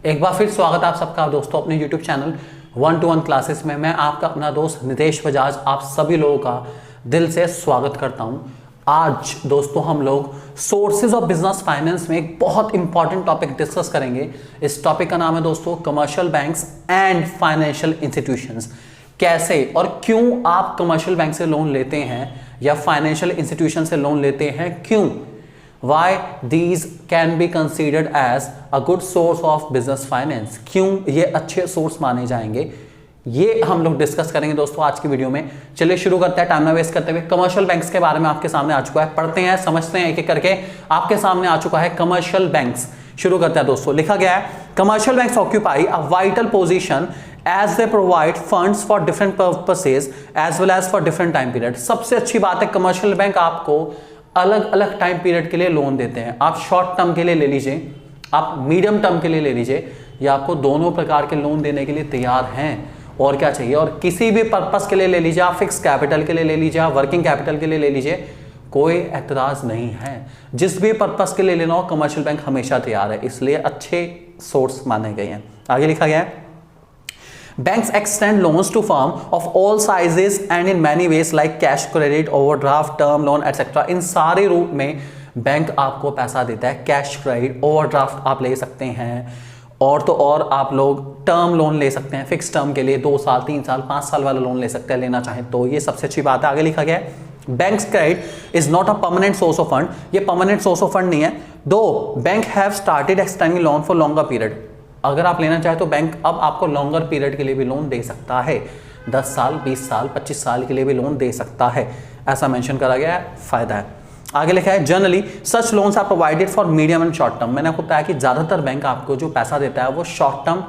एक बार फिर स्वागत है आप सबका दोस्तों अपने YouTube चैनल 1-to-1 क्लासेस में। मैं आपका अपना दोस्त नितेश बजाज आप सभी लोगों का दिल से स्वागत करता हूं। आज दोस्तों हम लोग सोर्सेज ऑफ बिजनेस फाइनेंस में एक बहुत इंपॉर्टेंट टॉपिक डिस्कस करेंगे। इस टॉपिक का नाम है दोस्तों commercial banks and financial institutions. कैसे और क्यों आप कमर्शियल बैंक से लोन लेते हैं या फाइनेंशियल इंस्टीट्यूशन से लोन लेते हैं, क्यों, why these can be considered as a good source of business finance, क्यों ये अच्छे सोर्स माने जाएंगे, ये हम लोग डिस्कस करेंगे दोस्तों आज की वीडियो में। चलिए शुरू करते हैं टाइम ना वेस्ट करते हुए। कमर्शियल बैंक्स के बारे में आपके सामने आ चुका है, पढ़ते हैं समझते हैं एक एक करके। आपके सामने आ चुका है कमर्शियल बैंक्स। शुरू करते हैं दोस्तों। लिखा गया है commercial banks occupy a vital position as they provide funds for different purposes as well as for different time period। सबसे अच्छी बात है कमर्शियल बैंक आपको अलग अलग टाइम पीरियड के लिए लोन देते हैं। आप शॉर्ट टर्म के लिए ले लीजिए, आप मीडियम टर्म के लिए ले लीजिए, या आपको दोनों प्रकार के लोन देने के लिए तैयार हैं। और क्या चाहिए, और किसी भी पर्पस के लिए ले लीजिए, आप फिक्स कैपिटल के लिए ले लीजिए, आप वर्किंग कैपिटल के लिए ले लीजिए, कोई एतराज नहीं है। जिस भी पर्पस के लिए लेना हो कमर्शियल बैंक हमेशा तैयार है, इसलिए अच्छे सोर्स माने गए हैं। आगे लिखा गया है Banks extend loans to firm of all sizes and in many ways like cash credit, overdraft, term loan, etc. इन सारे रूप में बैंक आपको पैसा देता है। कैश क्रेडिट, ओवरड्राफ्ट आप ले सकते हैं, और तो और आप लोग टर्म लोन ले सकते हैं फिक्स टर्म के लिए, 2 साल 3 साल 5 साल वाला लोन ले सकते हैं लेना चाहें तो। ये सबसे अच्छी बात है। आगे लिखा गया है banks credit is not a permanent source of fund. ये परमानेंट सोर्स ऑफ फंड नहीं है, though bank have started extending loan for longer period. अगर आप लेना चाहे तो बैंक अब आपको लॉन्गर पीरियड के लिए भी लोन दे सकता है, 10 साल 20 साल 25 साल के लिए भी लोन दे सकता है, ऐसा मेंशन करा गया है, फायदा है। आगे लिखा है generally such loans are provided for medium and short term. मैंने आपको बताया कि ज्यादातर बैंक आपको जो पैसा देता है वो शॉर्ट टर्म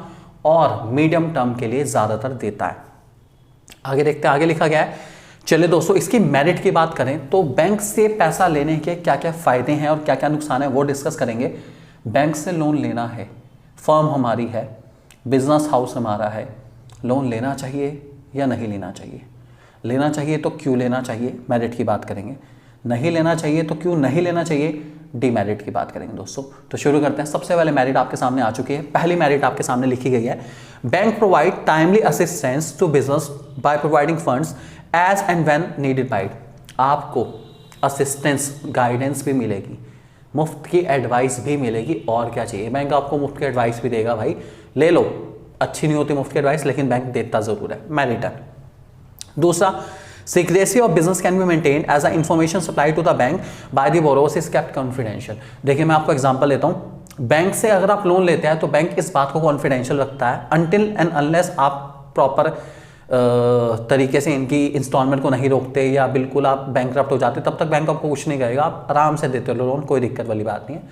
और मीडियम टर्म के लिए ज्यादातर देता है। आगे देखते हैं, आगे लिखा गया है। चलिए दोस्तों इसकी मेरिट की बात करें तो बैंक से पैसा लेने के क्या क्या फायदे हैं और क्या क्या नुकसान है वो डिस्कस करेंगे। बैंक से लोन लेना है, फर्म हमारी है, बिजनेस हाउस हमारा है, लोन लेना चाहिए या नहीं लेना चाहिए, लेना चाहिए तो क्यों लेना चाहिए, मेरिट की बात करेंगे, नहीं लेना चाहिए तो क्यों नहीं लेना चाहिए, डीमेरिट की बात करेंगे दोस्तों। तो शुरू करते हैं। सबसे पहले मेरिट आपके सामने आ चुकी है। पहली मेरिट आपके सामने लिखी गई है bank provide timely assistance to business by providing funds as and when needed by. आपको असिस्टेंस गाइडेंस भी मिलेगी, मुफ्त की एडवाइस भी मिलेगी, और क्या चाहिए। बैंक आपको मुफ्त की एडवाइस भी देगा, भाई ले लो, अच्छी नहीं होती मुफ्त की एडवाइस लेकिन बैंक देता जरूर है, मेरिट है। दूसरा, secrecy of business can be maintained as a information supply to the bank by the borrowers is kept confidential. देखिए मैं आपको एग्जांपल लेता हूं। बैंक से अगर आप लोन लेते हैं तो बैंक इस बात को कॉन्फिडेंशियल रखता है अनटिल एंड अनलेस आप प्रॉपर तरीके से इनकी इंस्टॉलमेंट को नहीं रोकते या बिल्कुल आप बैंकरप्ट हो जाते, तब तक बैंक आपको कुछ नहीं करेगा, आप आराम से देते हो लोन, कोई दिक्कत वाली बात नहीं है।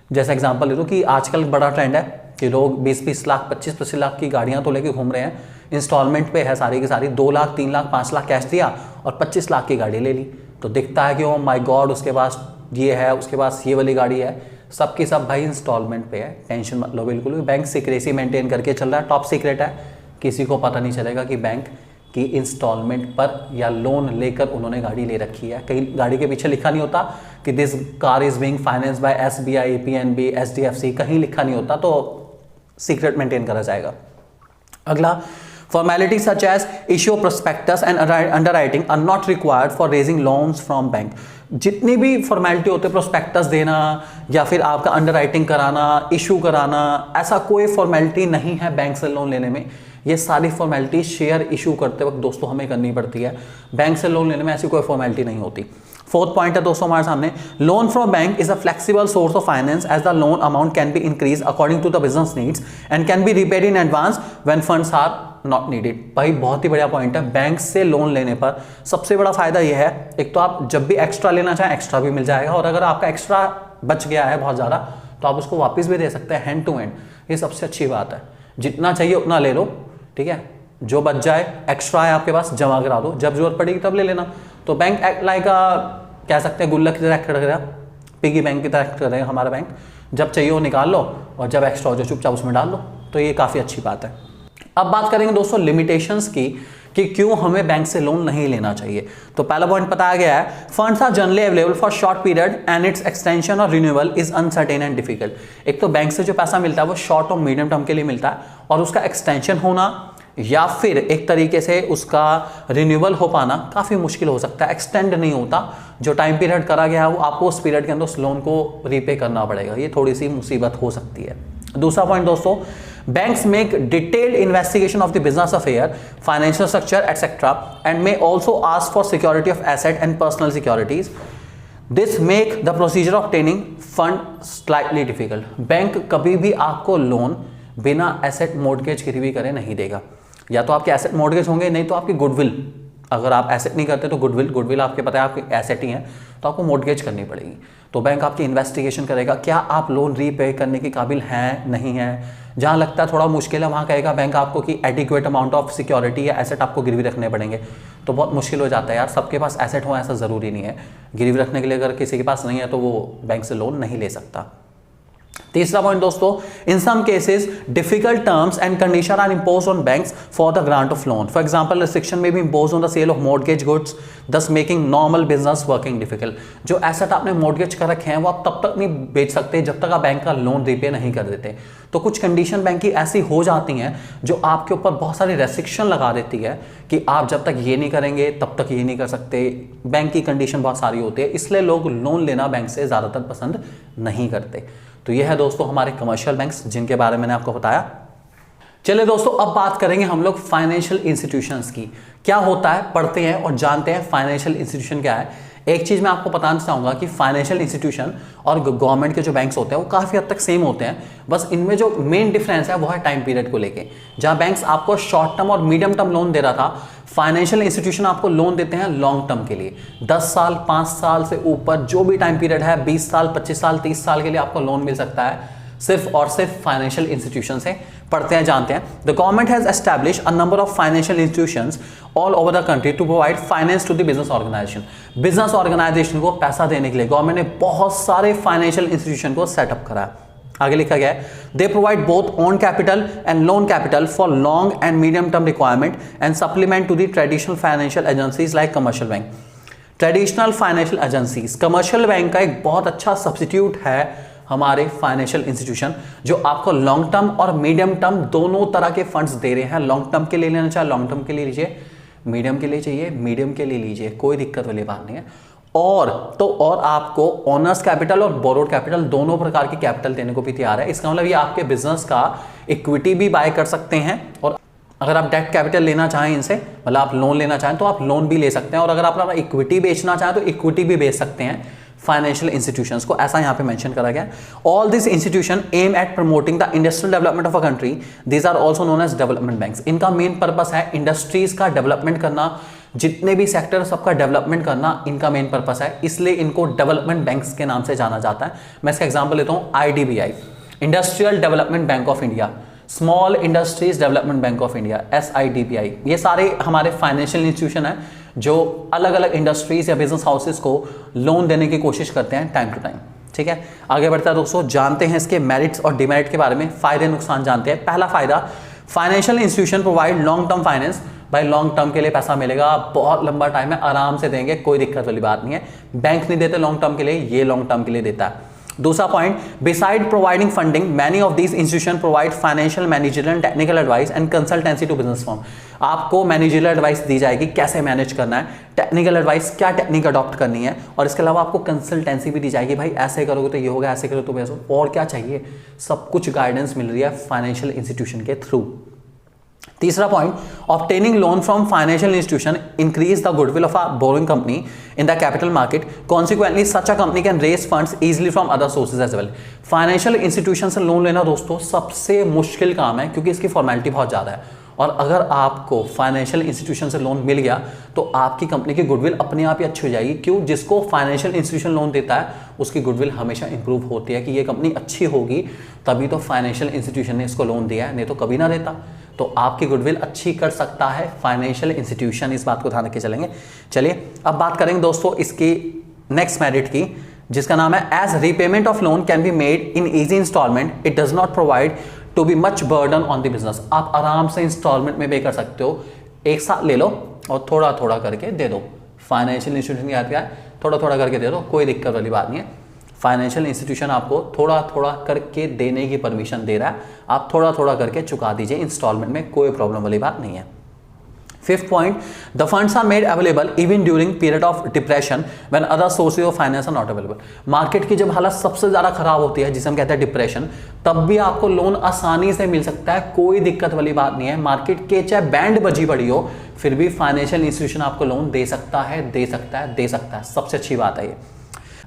जैसे एग्जांपल ले लो कि आजकल बड़ा ट्रेंड है कि लोग 20-20 लाख 25-25 लाख की गाड़ियां तो लेके घूम रहे हैं, इंस्टॉलमेंट पे है सारी की सारी, 2 लाख 3 लाख 5 लाख कैश दिया और 25 लाख की गाड़ी ले ली। तो दिखता है कि ओ माय गॉड उसके पास ये है, उसके पास ये वाली गाड़ी है, सबकी सब भाई इंस्टॉलमेंट पे है, टेंशन मत लो बिल्कुल भी। बैंक सीक्रेसी मेंटेन करके चल रहा है, टॉप सीक्रेट है, किसी को पता नहीं चलेगा कि बैंक की इंस्टॉलमेंट पर या लोन लेकर उन्होंने गाड़ी ले रखी है। कहीं गाड़ी के पीछे लिखा नहीं होता कि this car is being finance by SBI, PNB, HDFC, कहीं लिखा नहीं होता, तो सीक्रेट मेंटेन करा जाएगा। अगला, formality such as issue prospectus and underwriting are not required for raising loans from bank. जितनी भी फॉर्मेलिटी होते हैं, प्रोस्पेक्टस देना या फिर आपका अंडरराइटिंग कराना, इशू कराना, ऐसा कोई फॉर्मेलिटी नहीं है बैंक से लोन लेने में। ये सारी फॉर्मेलिटी शेयर इशू करते वक्त दोस्तों हमें करनी पड़ती है, बैंक से लोन लेने में ऐसी कोई फॉर्मेलिटी नहीं होती। फोर्थ पॉइंट है दोस्तों हमारे सामने, loan from bank is a flexible source of finance as the loan amount can be increase according to the business needs and can be repaid in advance when funds are not needed. भाई बहुत ही बढ़िया point है। Bank से loan लेने पर सबसे बड़ा फायदा यह है, एक तो आप जब भी एक्स्ट्रा लेना चाहें एक्स्ट्रा भी मिल जाएगा, और अगर आपका एक्स्ट्रा बच गया है बहुत ज़्यादा तो आप उसको वापस भी दे सकते हैं हैंड टू हैंड। ये सबसे अच्छी बात है, जितना चाहिए उतना ले लो, ठीक है, जो बच जाए एक्स्ट्रा है आपके पास जमा करा दो, जब जरूरत पड़ेगी तब ले लेना। तो बैंक एक्ट लाइक कह सकते हैं गुल्लक की तरह एक्ट करेगा, पिगी बैंक की तरह एक्ट करेगा हमारा बैंक। जब चाहिए वो निकाल लो और जब एक्स्ट्रा हो जो चुपचाप उसमें डाल लो, तो ये काफ़ी अच्छी बात है। अब बात करेंगे दोस्तों लिमिटेशंस की कि क्यों हमें बैंक से लोन नहीं लेना चाहिए। तो पहला पॉइंट बताया गया है, funds are generally available for short period and its extension और renewal is uncertain and difficult. एक तो बैंक से जो पैसा मिलता है वो शॉर्ट और मीडियम टर्म के लिए मिलता है, और उसका एक्सटेंशन होना या फिर एक तरीके से उसका रिन्यूअल हो पाना काफ़ी मुश्किल हो सकता है, एक्सटेंड नहीं होता। जो टाइम पीरियड करा गया है वो आपको उस पीरियड के अंदर उस लोन को रीपे करना पड़ेगा, ये थोड़ी सी मुसीबत हो सकती है। दूसरा पॉइंट दोस्तों, banks make detailed investigation of the business affair, financial structure, etc. and may also ask for security of asset and personal securities. This make the procedure of obtaining fund slightly difficult. Bank कभी भी आपको loan बिना asset mortgage गिरवी करे नहीं देगा। या तो आपके एसेट मॉर्गेज होंगे, नहीं तो आपकी गुडविल, अगर आप एसेट नहीं करते तो गुडविल आपके पता है आपके एसेट ही है, तो आपको मॉर्गेज करनी पड़ेगी। तो बैंक आपकी इन्वेस्टिगेशन करेगा, क्या आप लोन रीपे करने के काबिल हैं नहीं हैं। जहाँ लगता है थोड़ा मुश्किल है वहाँ कहेगा बैंक आपको कि एडिक्वेट अमाउंट ऑफ सिक्योरिटी या एसेट आपको गिरवी रखने पड़ेंगे। तो बहुत मुश्किल हो जाता है यार, सबके पास एसेट हो ऐसा ज़रूरी नहीं है। गिरवी रखने के लिए अगर किसी के पास नहीं है तो वो बैंक से लोन नहीं ले सकता। तीसरा पॉइंट दोस्तों, in some cases difficult terms and condition are imposed on banks for the grant of loan. For example, restriction may be impose on the sale of mortgage goods, thus making normal business working difficult. जो asset आपने mortgage कर रखे हैं वो आप तब तक नहीं बेच सकते जब तक आप बैंक का लोन रीपे नहीं कर देते। तो कुछ कंडीशन बैंक की ऐसी हो जाती हैं जो आपके ऊपर बहुत सारी रेस्ट्रिक्शन लगा देती है कि आप जब तक ये नहीं करेंगे तब तक ये नहीं कर सकते। बैंक की कंडीशन बहुत सारी होती है, इसलिए लोग लोन लेना बैंक से ज़्यादातर पसंद नहीं करते। तो यह है दोस्तों हमारे कमर्शियल बैंक्स जिनके बारे में मैंने आपको बताया। चलिए दोस्तों, अब बात करेंगे हम लोग फाइनेंशियल इंस्टीट्यूशंस की। क्या होता है, पढ़ते हैं और जानते हैं फाइनेंशियल इंस्टीट्यूशन क्या है। एक चीज मैं आपको बताना चाहूंगा कि फाइनेंशियल इंस्टीट्यूशन और गवर्नमेंट के जो बैंक्स होते हैं वो काफी हद तक सेम होते हैं, बस इनमें जो मेन डिफरेंस है वो है टाइम पीरियड को लेके। जहां बैंक्स आपको शॉर्ट टर्म और मीडियम टर्म लोन दे रहा था, फाइनेंशियल इंस्टीट्यूशन आपको लोन देते हैं लॉन्ग टर्म के लिए। 10 साल, 5 साल से ऊपर जो भी टाइम पीरियड है, 20 साल, 25 साल, 30 साल के लिए आपको लोन मिल सकता है, सिर्फ और सिर्फ फाइनेंशियल इंस्टीट्यूशन से। पढ़ते हैं, जानते हैं। The government has established a number of financial institutions all over the country to provide finance to the business organisation. Business organisation को पैसा देने के लिए गवर्नमेंट ने बहुत सारे फाइनेंशियल इंस्टीट्यूशन को सेटअप करा है। आगे लिखा गया है, they provide both own capital and loan capital for long and medium term requirement and supplement to the traditional financial agencies like commercial bank. Traditional financial agencies, commercial bank का एक बहुत अच्छा सब्स्टिट्यूट है हमारे फाइनेंशियल इंस्टीट्यूशन, जो आपको long term और medium term दोनों तरह के फंड्स दे रहे हैं। लॉन्ग टर्म के लिए लेना चाहे लॉन्ग टर्म के लिए लीजिए, मीडियम के लिए चाहिए मीडियम के लिए लीजिए, कोई दिक्कत वाली बात नहीं है। और आपको ऑनर्स कैपिटल और बोरोड कैपिटल दोनों प्रकार की कैपिटल देने को भी तैयार है। इसका मतलब ये आपके बिजनेस का इक्विटी भी बाय कर सकते हैं, और अगर आप डेट कैपिटल लेना चाहें इनसे, मतलब आप लोन लेना चाहें तो आप लोन भी ले सकते हैं, और अगर आप अपना इक्विटी बेचना चाहें तो इक्विटी भी बेच सकते हैं फाइनेंशियल इंस्टीट्यूशंस को, ऐसा यहां पे मेंशन करा गया। All this institution aim at promoting the industrial development of a country, these are also known as development banks. इनका मेन पर्पस है इंडस्ट्रीज का डेवलपमेंट करना, जितने भी सेक्टर सबका डेवलपमेंट करना इनका मेन पर्पस है, इसलिए इनको डेवलपमेंट बैंक्स के नाम से जाना जाता है। मैं इसका एग्जाम्पल लेता हूं, IDBI, industrial development bank of India, small industries development bank of India, SIDBI, ये सारे हमारे फाइनेंशियल इंस्टीट्यूशन है जो अलग अलग इंडस्ट्रीज या बिजनेस हाउसेस को लोन देने की कोशिश करते हैं टाइम टू टाइम। ठीक है, आगे बढ़ता है दोस्तों, जानते हैं इसके मेरिट्स और डिमेरिट के बारे में, फायदे नुकसान जानते हैं। पहला फायदा, financial institution provide long term finance. भाई लॉन्ग टर्म के लिए पैसा मिलेगा, बहुत लंबा टाइम है, आराम से देंगे, कोई दिक्कत वाली बात नहीं है। बैंक नहीं देते लॉन्ग टर्म के लिए, ये लॉन्ग टर्म के लिए देता है। दूसरा point, beside providing funding, many of these institution provide financial, managerial, technical advice and consultancy to business firm. आपको मैनेजरियल एडवाइस दी जाएगी कैसे मैनेज करना है, टेक्निकल एडवाइस क्या टेक्निक अडॉप्ट करनी है, और इसके अलावा आपको कंसल्टेंसी भी दी जाएगी, भाई ऐसे करोगे तो ये होगा, ऐसे करोगे तो वैसे, और क्या चाहिए, सब कुछ गाइडेंस मिल रही है फाइनेंशियल इंस्टीट्यूशन के थ्रू। तीसरा point, obtaining loan from financial institution increase the goodwill of a borrowing company in the capital market. Consequently, such a company can raise funds easily from other sources as well. Financial institution से loan लेना दोस्तों सबसे मुश्किल काम है, क्योंकि इसकी formality बहुत ज़्यादा है, और अगर आपको फाइनेंशियल इंस्टीट्यूशन से लोन मिल गया तो आपकी कंपनी की गुडविल अपने आप ही अच्छी हो जाएगी। क्यों? जिसको फाइनेंशियल इंस्टीट्यूशन लोन देता है उसकी गुडविल हमेशा इंप्रूव होती है कि ये कंपनी अच्छी होगी, तभी तो फाइनेंशियल इंस्टीट्यूशन ने इसको लोन दिया है, नहीं तो कभी ना देता। तो आपकी गुडविल अच्छी कर सकता है फाइनेंशियल इंस्टीट्यूशन, इस बात को ध्यान रख के चलेंगे। चलिए अब बात करेंगे दोस्तों इसकी नेक्स्ट मेरिट की, जिसका नाम है as repayment of loan can be made in easy instalment, it does not provide to be much burden on the business. आप आराम से इंस्टॉलमेंट में पे कर सकते हो, एक साथ ले लो और थोड़ा थोड़ा करके दे दो। फाइनेंशियल इंस्टीट्यूशन की याद क्या है, थोड़ा थोड़ा करके दे दो, कोई दिक्कत वाली बात नहीं है। फाइनेंशियल इंस्टीट्यूशन आपको थोड़ा थोड़ा करके देने की परमिशन दे रहा है, आप थोड़ा थोड़ा करके चुका दीजिए इंस्टॉलमेंट में, कोई प्रॉब्लम वाली बात नहीं है। Fifth point, the funds are made available even during period of depression when other sources of finance are not available. Market की जब हालत सबसे ज्यादा खराब होती है, जिसे हम कहते हैं डिप्रेशन, तब भी आपको लोन आसानी से मिल सकता है, कोई दिक्कत वाली बात नहीं है। मार्केट के चाहे बैंड बजी पड़ी हो, फिर भी फाइनेंशियल इंस्टीट्यूशन आपको लोन दे सकता है, दे सकता है, दे सकता है। सबसे अच्छी बात है ये।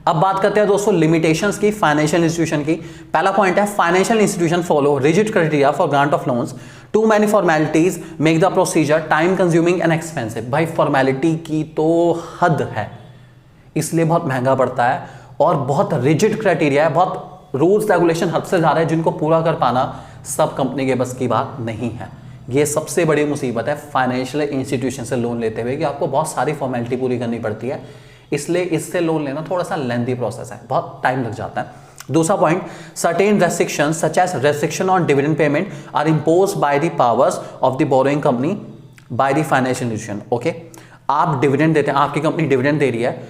अब बात करते हैं दोस्तों लिमिटेशंस की फाइनेंशियल इंस्टीट्यूशन की। पहला पॉइंट है, financial institution follow rigid criteria for grant of loans, too many formalities make the procedure time consuming and expensive. भाई फॉर्मेलिटी की तो हद है, इसलिए बहुत महंगा पड़ता है और बहुत रिजिड क्राइटेरिया है, बहुत रूल्स रेगुलेशन हद से ज्यादा है, जिनको पूरा कर पाना सब कंपनी के बस की बात नहीं है। ये सबसे बड़ी मुसीबत है फाइनेंशियल इंस्टीट्यूशन से लोन लेते हुए कि आपको बहुत सारी फॉर्मेलिटी पूरी करनी पड़ती है, इसलिए इससे लोन लेना थोड़ा सा लेंथी प्रोसेस है, बहुत टाइम लग जाता है। दूसरा point, certain restrictions such as restriction on dividend payment are imposed by the powers of the borrowing company by the financial institution. Okay, आप डिविडेंड देते हैं, आपकी कंपनी डिविडेंड दे रही है,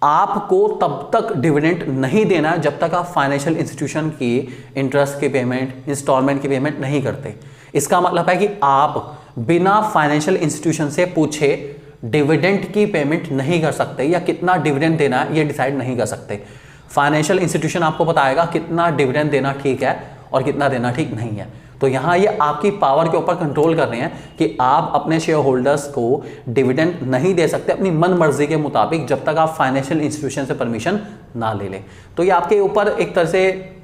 आपको तब तक डिविडेंड नहीं देना है जब तक आप फाइनेंशियल इंस्टीट्यूशन की इंटरेस्ट की पेमेंट, इंस्टॉलमेंट की पेमेंट नहीं करते। इसका मतलब है कि आप बिना फाइनेंशियल इंस्टीट्यूशन से पूछे डिविडेंड की पेमेंट नहीं कर सकते, या कितना डिविडेंड देना है ये डिसाइड नहीं कर सकते। फाइनेंशियल इंस्टीट्यूशन आपको बताएगा कितना डिविडेंड देना ठीक है और कितना देना ठीक नहीं है। तो यहाँ ये आपकी पावर के ऊपर कंट्रोल कर रहे हैं कि आप अपने शेयर होल्डर्स को डिविडेंड नहीं दे सकते अपनी मन मर्जी के मुताबिक, जब तक आप फाइनेंशियल इंस्टीट्यूशन से परमिशन ना ले लें। तो ये आपके ऊपर एक तरह से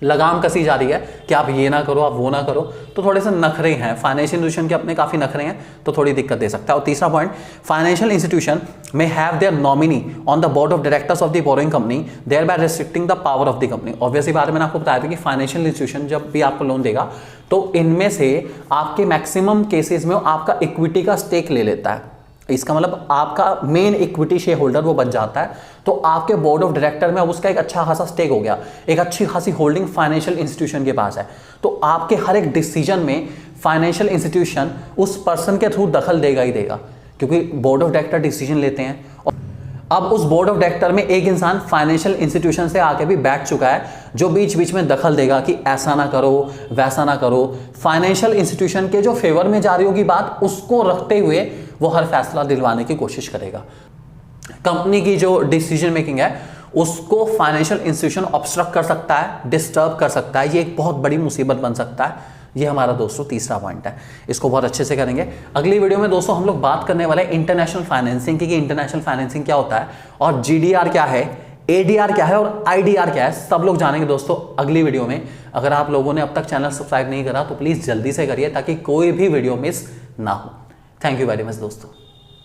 लगाम कसी जा रही है कि आप ये ना करो, आप वो ना करो। तो थोड़े से नखरे हैं फाइनेंशियल इंस्टीट्यूशन के, अपने काफी नखरे हैं, तो थोड़ी दिक्कत दे सकता है। और तीसरा point, financial institution may have their nominee on the board of directors of the borrowing company, thereby restricting the power of the company. Obviously बात, मैंने आपको बताया था कि फाइनेंशियल इंस्टीट्यूशन जब भी आपको लोन देगा तो इनमें से आपके मैक्सिमम केसेस में आपका इक्विटी का स्टेक ले लेता है। इसका मतलब आपका मेन इक्विटी शेयर होल्डर वो बन जाता है, तो आपके बोर्ड ऑफ डायरेक्टर में अब उसका एक अच्छा खासा स्टेक हो गया, एक अच्छी खासी होल्डिंग फाइनेंशियल इंस्टीट्यूशन के पास है। तो आपके हर एक डिसीजन में फाइनेंशियल इंस्टीट्यूशन उस पर्सन के थ्रू दखल देगा ही देगा, क्योंकि बोर्ड ऑफ डायरेक्टर डिसीजन लेते हैं। और अब उस बोर्ड ऑफ डायरेक्टर में एक इंसान फाइनेंशियल इंस्टीट्यूशन से आके भी बैठ चुका है, जो बीच बीच में दखल देगा कि ऐसा ना करो, वैसा ना करो। फाइनेंशियल इंस्टीट्यूशन के जो फेवर में जा रही होगी बात, उसको रखते हुए वो हर फैसला दिलवाने की कोशिश करेगा। कंपनी की जो डिसीजन मेकिंग है उसको फाइनेंशियल इंस्टीट्यूशन ऑब्स्ट्रक्ट कर सकता है, डिस्टर्ब कर सकता है, ये एक बहुत बड़ी मुसीबत बन सकता है। ये हमारा दोस्तों तीसरा पॉइंट है, इसको बहुत अच्छे से करेंगे। अगली वीडियो में दोस्तों हम लोग बात करने वाले हैं इंटरनेशनल फाइनेंसिंग की, कि इंटरनेशनल फाइनेंसिंग क्या होता है और जीडीआर क्या है, एडीआर क्या है और आईडीआर क्या है, सब लोग जानेंगे दोस्तों अगली वीडियो में। अगर आप लोगों ने अब तक चैनल सब्सक्राइब नहीं करा तो प्लीज जल्दी से करिए ताकि कोई भी वीडियो मिस ना हो। थैंक यू वेरी मच दोस्तों।